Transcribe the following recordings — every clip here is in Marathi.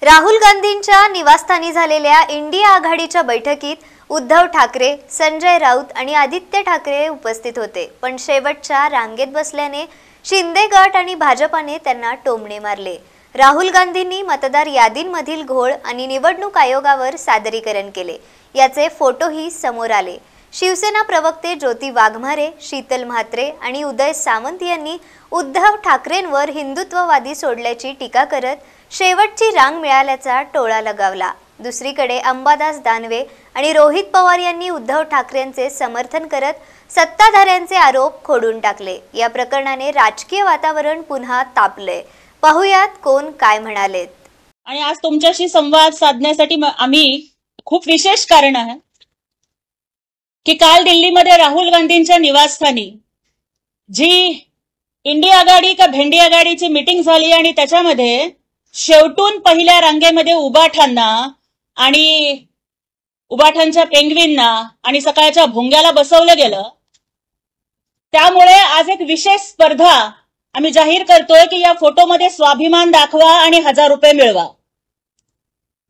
राहुल गांधींच्या निवासस्थानी झालेल्या इंडिया आघाडीच्या बैठकीत उद्धव ठाकरे, संजय राऊत आणि आदित्य ठाकरे उपस्थित होते, पण शेवटच्या रांगेत बसल्याने शिंदे गट आणि भाजपाने त्यांना टोमणे मारले। राहुल गांधींनी मतदार यादींमधील घोळ आणि निवडणूक आयोगावर सादरीकरण केले, याचे फोटोही समोर आले। शिवसेना प्रवक्ते ज्योती वाघमारे, शीतल म्हात्रे आणि उदय सामंत यांनी उद्धव ठाकरेंवर हिंदुत्ववादी सोडल्याची टीका करत शेवटची रांग मिळाल्याचा टोळा लगावला। दुसरीकडे अंबादास दानवे आणि रोहित पवार यांनी उद्धव ठाकरेंचे समर्थन करत सत्ताधाऱ्यांचे आरोप खोडून टाकले। या प्रकरणाने राजकीय वातावरण पुन्हा तापले। पाहुयात कोण काय म्हणालेत। आणि आज तुमच्याशी संवाद साधण्यासाठी आम्ही खूप विशेष कारण आहे की काल दिल्लीमध्ये राहुल गांधींच्या निवासस्थानी जी इंडिया आघाडी का भेंडी आघाडीची मीटिंग झाली आणि त्याच्यामध्ये शेवटून पहिल्या रांगेमध्ये उबाठांना आणि उबाठांच्या पेंग्विनना आणि सकाळच्या भोंग्याला बसवलं गेलं। त्यामुळे आज एक विशेष स्पर्धा आम्ही जाहीर करतोय की या फोटोमध्ये स्वाभिमान दाखवा आणि 1000 रुपये मिळवा।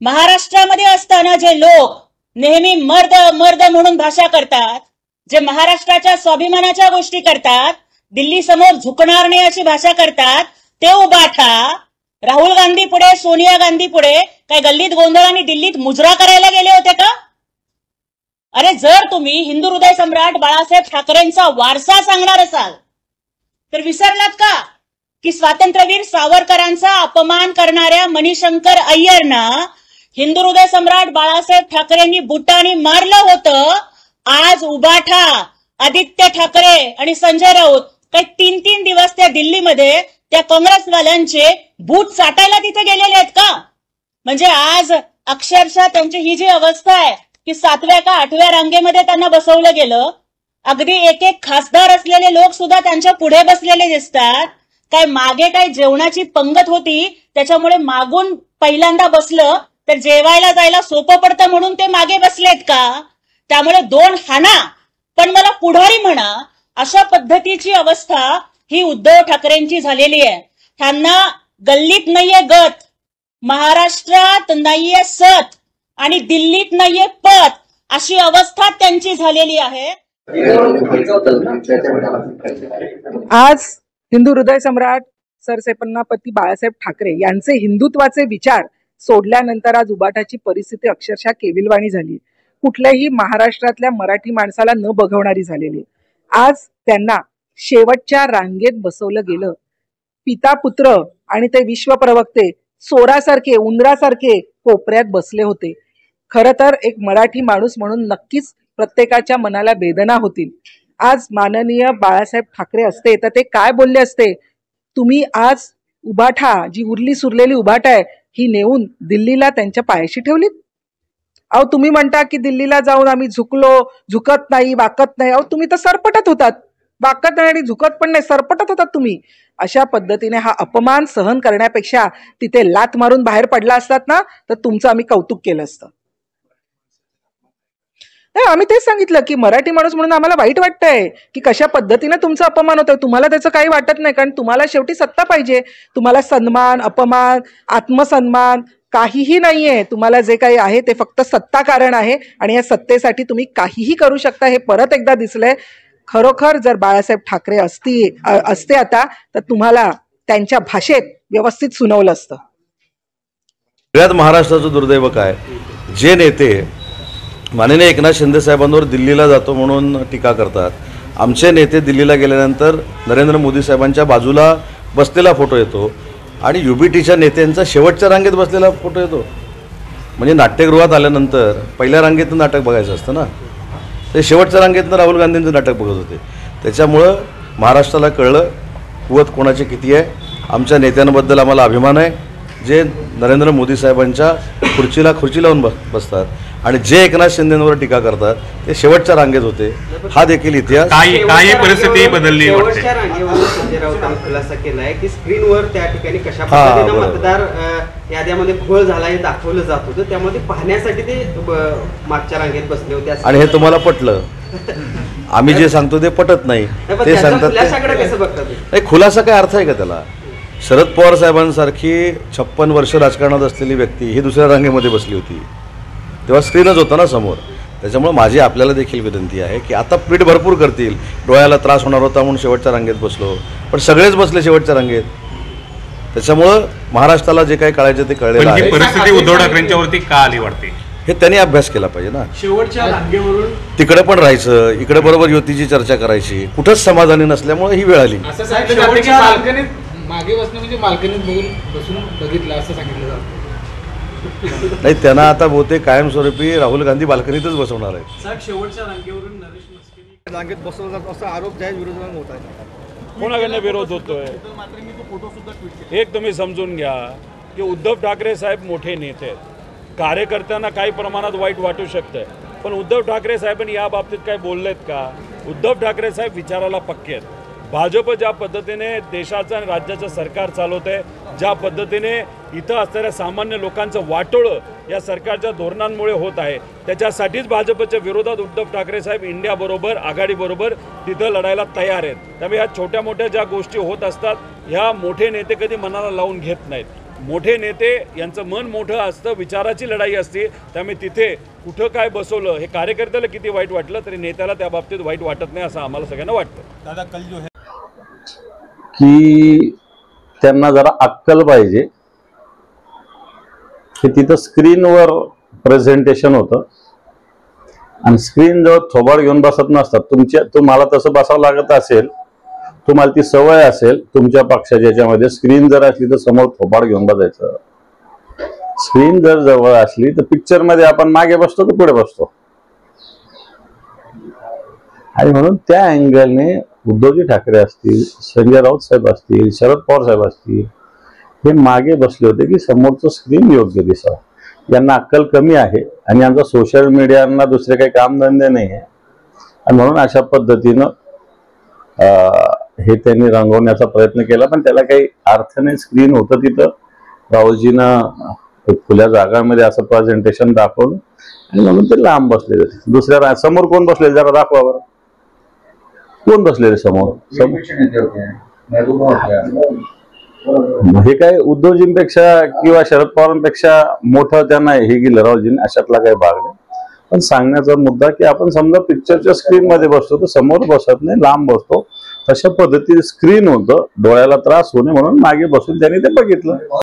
महाराष्ट्रामध्ये असताना जे लोक नेहमी मर्द मर्द म्हणून भाषा करतात, जे महाराष्ट्राच्या स्वाभिमानाच्या गोष्टी करतात, दिल्ली समोर झुकणार नाही अशी भाषा करतात, ते उबाठा राहुल गांधी पुढे, सोनिया गांधी पुढे काय गल्लीत गोंधळ आणि दिल्लीत मुजरा करायला गेले होते का? अरे जर तुम्ही हिंदू हृदय सम्राट बाळासाहेब ठाकरेंचा वारसा सांगणार असाल तर विसरलात का की स्वातंत्र्यवीर सावरकरांचा अपमान करणाऱ्या मणिशंकर अय्यरना हिंदू हृदय सम्राट बाळासाहेब ठाकरेंनी बुटाने मारलं होतं। आज उबाठा, आदित्य ठाकरे आणि संजय राऊत काही 3-3 दिवस त्या दिल्लीमध्ये त्या काँग्रेसवाल्यांचे बूट चाटायला तिथे गेलेले आहेत का? म्हणजे आज अक्षरशः त्यांची ही जी अवस्था आहे की 7व्या का 8व्या रांगेमध्ये त्यांना बसवलं गेलं। अगदी एक एक खासदार असलेले लोक सुद्धा त्यांच्या पुढे बसलेले दिसतात। काय मागे काय जेवणाची पंगत होती त्याच्यामुळे मागून पहिल्यांदा बसलं तर जेवायला जायला सोपं पडतं म्हणून ते मागे बसलेत का? त्यामुळे 2 हाना पण मला पुढारी म्हणा अशा पद्धतीची अवस्था ही उद्धव ठाकरेंची झालेली आहे। त्यांना गल्लीत नाहीये गत, महाराष्ट्रात नाहीये सत आणि दिल्लीत नाहीये पत, अशी अवस्था त्यांची झालेली आहे। आज हिंदू हृदय सम्राट सरसेनापती बाळासाहेब ठाकरे यांचे हिंदुत्वाचे विचार सोडल्यानंतर आज उबाठाची परिस्थिती अक्षरशः केविलवाणी झाली। कुठल्याही महाराष्ट्रातल्या मराठी माणसाला न बघवणारी झालेली। आज त्यांना शेवटच्या रांगेत बसवलं गेलं। पिता पुत्र आणि ते विश्व प्रवक्ते चोरासारखे, उंदरासारखे कोपऱ्यात बसले होते। खरं तर एक मराठी माणूस म्हणून नक्कीच प्रत्येकाच्या मनाला वेदना होतील। आज माननीय बाळासाहेब ठाकरे असते तर ते काय बोलले असते? तुम्ही आज उबाठा, जी उरली सुरलेली उबाठा आहे, ही नेऊन दिल्लीला त्यांच्या पायाशी ठेवलीत। अहो तुम्ही म्हणता की दिल्लीला जाऊन आम्ही झुकत नाही, वाकत नाही। अहो तुम्ही तर सरपटत होतात, वाकत नाही आणि झुकत पण नाही, सरपटत होतात तुम्ही। अशा पद्धतीने हा अपमान सहन करण्यापेक्षा तिथे लात मारून बाहेर पडला असतात ना तर तुमचं आम्ही कौतुक केलं असतं। नाही, आम्ही तेच सांगितलं की मराठी माणूस म्हणून आम्हाला वाईट वाटतंय की कशा पद्धतीने तुमचा अपमान होतोय। तुम्हाला त्याचं काही वाटत नाही, कारण तुम्हाला शेवटी सत्ता पाहिजे। तुम्हाला सन्मान, अपमान, आत्मसन्मान काहीही नाहीये। तुम्हाला जे काही आहे ते फक्त सत्ता कारण आहे आणि या सत्तेसाठी तुम्ही काहीही करू शकता, हे परत एकदा दिसलंय। खरोखर जर बाळासाहेब ठाकरे असते आता तर तुम्हाला त्यांच्या भाषेत व्यवस्थित सुनावलं असतं। सगळ्यात महाराष्ट्राचं दुर्दैव काय, जे नेते माननीय एकनाथ शिंदे साहेबांवर दिल्लीला जातो म्हणून टीका करतात, आमचे नेते दिल्लीला गेल्यानंतर नरेंद्र मोदी साहेबांच्या बाजूला बसलेला फोटो येतो आणि युबीटीच्या नेत्यांचा शेवटच्या रांगेत बसलेला फोटो येतो। म्हणजे नाट्यगृहात आल्यानंतर पहिल्या रांगेतनं नाटक बघायचं असतं ना, ते शेवटच्या रांगेतनं राहुल गांधींचं नाटक बघत होते। त्याच्यामुळं महाराष्ट्राला कळलं कुवत कोणाची किती आहे। आमच्या नेत्यांबद्दल आम्हाला अभिमान आहे, जे नरेंद्र मोदी साहेबांच्या खुर्चीला लावून बसतात आणि जे एकनाथ शिंदेंवर टीका करतात ते शेवटच्या रांगेत होते। हा देखील इतिहास। काही परिस्थिती बदलली शेवटच्या रांगेवर संजय राऊतांनी खुलासा केलाय की स्क्रीनवर त्या ठिकाणी कशा पद्धतीने मतदार याद्यामध्ये घोळ झाला हे दाखवलं जात होतं, त्यामध्ये पाहण्यासाठी ते मागच्या रांगेत बसले होते। आणि हे तुम्हाला पटलं? आम्ही जे सांगतो ते पटत नाही, ते सांगतात। खुलासाकडे कसं बघतात? खुलासा काय अर्थ आहे का त्याला? शरद पवार साहेबांसारखी 56 वर्ष राजकारणात असलेली व्यक्ती ही दुसऱ्या रांगेमध्ये बसली होती, तेव्हा स्क्रीनच होता ना समोर. त्याच्यामुळे माझी आपल्याला देखील विनंती आहे की आता पीठ भरपूर करतील. डोळ्याला त्रास होणार होता म्हणून शेवटच्या रांगेत बसलो, पण सगळेच बसले शेवटच्या रांगेत. त्याच्यामुळं महाराष्ट्राला जे काही कळायचं ते कळलेलं पण ही आहे. परिस्थिती उद्धव ठाकरेंच्यावरती का आली वाटते? हे त्यांनी अभ्यास केला पाहिजे ना. शेवटच्या रांगेवरून तिकडे पण राहायचं, इकडे बरोबर युतीची चर्चा करायची, कुठंच समाधानी नसल्यामुळे ही वेळ आली. असं सांगितलं जातं की बाल्कनीत मागे बसणं म्हणजे बाल्कनीत बसून बघितलं असं सांगितलं जातं. नाही, त्यांना आता बहुतेक कायमस्वरूपी राहुल गांधी बाल्कनीतच बसवणार आहेत. साहेब शेवटच्या रांगेवरून नरेश मस्के रांगेत बसवलं जातं असा आरोप ज्या विरोधात होत आहे. कोणाकडनं विरोध होतोय? एक तुम्ही समजून घ्या की उद्धव ठाकरे साहेब मोठे नेते आहेत. कार्यकर्त्यांना काही प्रमाणात वाईट वाटू शकतंय, पण उद्धव ठाकरे साहेबांनी या बाबतीत काय बोललेत का? उद्धव ठाकरे साहेब विचाराला पक्के आहेत. भाजप ज्या पद्धतीने देशाचं आणि राज्याचं सरकार चालवत आहे, ज्या पद्धतीने इथं असणाऱ्या सामान्य लोकांचं वाटोळं या सरकारच्या धोरणांमुळे होत आहे, त्याच्यासाठीच भाजपच्या विरोधात उद्धव ठाकरे साहेब इंडियाबरोबर आघाडीबरोबर तिथं लढायला तयार आहेत. त्यामुळे ह्या छोट्या मोठ्या ज्या गोष्टी होत असतात ह्या मोठे नेते कधी मनाला लावून घेत नाहीत. मोठे नेते यांचं मन मोठं असतं, विचाराची लढाई असते. त्यामुळे तिथे कुठं काय बसवलं हे कार्यकर्त्याला किती वाईट वाटलं तरी नेत्याला त्या बाबतीत वाईट वाटत नाही असं आम्हाला सगळ्यांना वाटतं. दादा कल जो है की त्यांना जरा अक्कल पाहिजे की तिथं स्क्रीनवर प्रेझेंटेशन होतं आणि स्क्रीन जवळ थोबाड घेऊन बसत नसतात. तुम्हाला तसं बसावं लागत असेल, तुम्हाला ती सवय असेल तुमच्या पक्षाच्या याच्यामध्ये, स्क्रीन जर असली तर समोर थोबाड घेऊन बसायचं. स्क्रीन जर जवळ असली तर पिक्चर मध्ये आपण मागे बसतो की पुढे बसतो. आणि म्हणून त्या अँगलने उद्धवजी ठाकरे असतील, संजय राऊत साहेब असतील, शरद पवार साहेब असतील, हे मागे बसले होते की समोरचं स्क्रीन योग्य दिसावं. यांना अक्कल कमी आहे आणि यांचा सोशल मीडियांना दुसरे काही कामधंदे नाही आहे आणि म्हणून अशा पद्धतीनं हे त्यांनी रंगवण्याचा प्रयत्न केला, पण त्याला काही अर्थ नाही. स्क्रीन होतं तिथं, राहुलजीनं खुल्या जागांमध्ये असं प्रेझेंटेशन दाखवलं आणि म्हणून ते लांब बसलेले. दुसऱ्या समोर कोण बसलेले जरा दाखवा बरं, कोण बसलेले समोर? हे काय उद्धवजींपेक्षा किंवा शरद पवारांपेक्षा मोठं त्यांना हे केलं राहुलजींनी, अशातला काही भाग नाही. पण सांगण्याचा मुद्दा की आपण समजा पिक्चरच्या स्क्रीन मध्ये बसतो तर समोर बसत नाही, लांब बसतो. तशा पद्धतीने स्क्रीन होतं, डोळ्याला त्रास होणे म्हणून मागे बसून त्यांनी ते बघितलं.